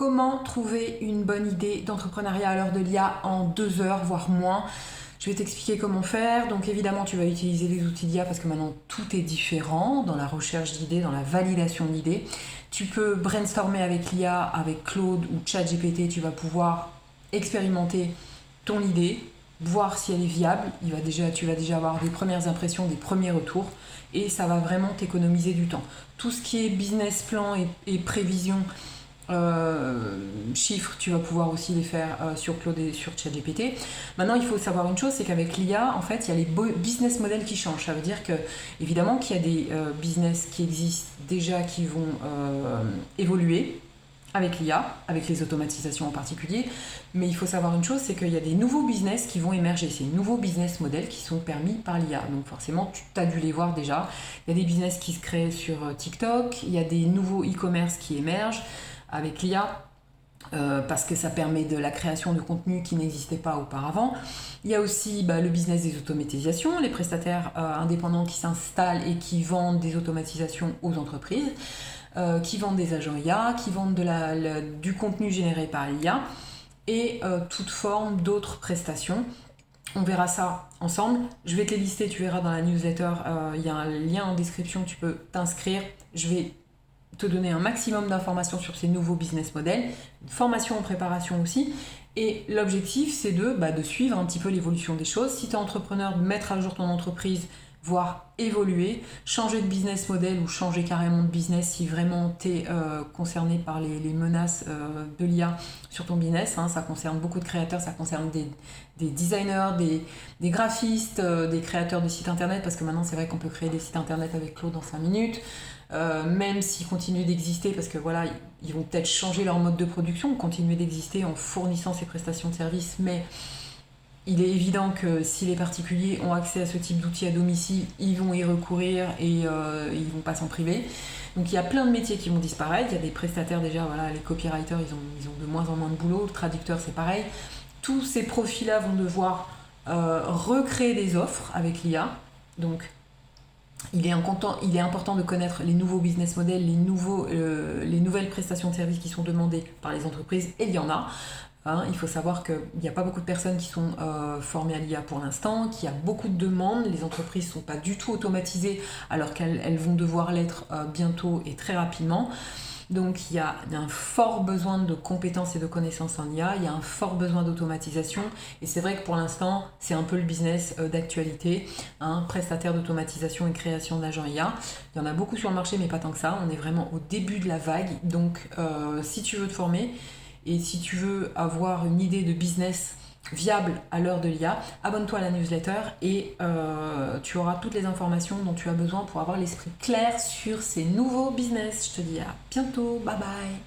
Comment trouver une bonne idée d'entrepreneuriat à l'heure de l'IA en 2 heures, voire moins. Je vais t'expliquer comment faire. Donc évidemment, tu vas utiliser les outils d'IA parce que maintenant tout est différent dans la recherche d'idées, dans la validation d'idées. Tu peux brainstormer avec l'IA, avec Claude ou ChatGPT. Tu vas pouvoir expérimenter ton idée, voir si elle est viable. Tu vas déjà avoir des premières impressions, des premiers retours et ça va vraiment t'économiser du temps. Tout ce qui est business plan et prévision, chiffres, tu vas pouvoir aussi les faire sur Claude et sur ChatGPT. Maintenant, il faut savoir une chose, c'est qu'avec l'IA, en fait, il y a les business models qui changent. Ça veut dire que, évidemment, qu'il y a des business qui existent déjà qui vont évoluer avec l'IA, avec les automatisations en particulier. Mais il faut savoir une chose, c'est qu'il y a des nouveaux business qui vont émerger. Ces nouveaux business models qui sont permis par l'IA. Donc forcément, tu as dû les voir déjà. Il y a des business qui se créent sur TikTok, il y a des nouveaux e-commerce qui émergent avec l'IA, parce que ça permet de la création de contenu qui n'existait pas auparavant. Il y a aussi le business des automatisations, les prestataires indépendants qui s'installent et qui vendent des automatisations aux entreprises, qui vendent des agents IA, qui vendent du contenu généré par l'IA et toute forme d'autres prestations. On verra ça ensemble. Je vais te les lister, tu verras dans la newsletter, il y a un lien en description, tu peux t'inscrire. Je vais te donner un maximum d'informations sur ces nouveaux business models, une formation en préparation aussi. Et l'objectif, c'est de suivre un petit peu l'évolution des choses. Si tu es entrepreneur, de mettre à jour ton entreprise, voire évoluer, changer de business model ou changer carrément de business si vraiment tu es concerné par les menaces de l'IA sur ton business. Ça concerne beaucoup de créateurs, ça concerne des designers, des graphistes, des créateurs de sites internet, parce que maintenant c'est vrai qu'on peut créer des sites internet avec Claude en 5 minutes. Même s'ils continuent d'exister, parce que voilà, ils vont peut-être changer leur mode de production, continuer d'exister en fournissant ces prestations de services, mais il est évident que si les particuliers ont accès à ce type d'outils à domicile, ils vont y recourir et ils ne vont pas s'en priver. Donc il y a plein de métiers qui vont disparaître. Il y a des prestataires déjà, les copywriters, ils ont de moins en moins de boulot. Le traducteur, c'est pareil. Tous ces profils-là vont devoir recréer des offres avec l'IA. Donc il est important de connaître les nouveaux business models, les nouvelles prestations de services qui sont demandées par les entreprises, et il y en a. Il faut savoir qu'il n'y a pas beaucoup de personnes qui sont formées à l'IA pour l'instant, qu'il y a beaucoup de demandes, les entreprises ne sont pas du tout automatisées alors qu'elles vont devoir l'être bientôt et très rapidement. Donc il y a un fort besoin de compétences et de connaissances en IA, il y a un fort besoin d'automatisation et c'est vrai que pour l'instant c'est un peu le business d'actualité, prestataire d'automatisation et création d'agents IA. Il y en a beaucoup sur le marché mais pas tant que ça, on est vraiment au début de la vague. Donc si tu veux te former et si tu veux avoir une idée de business viable à l'heure de l'IA, abonne-toi à la newsletter et tu auras toutes les informations dont tu as besoin pour avoir l'esprit clair sur ces nouveaux business. Je te dis à bientôt, bye bye.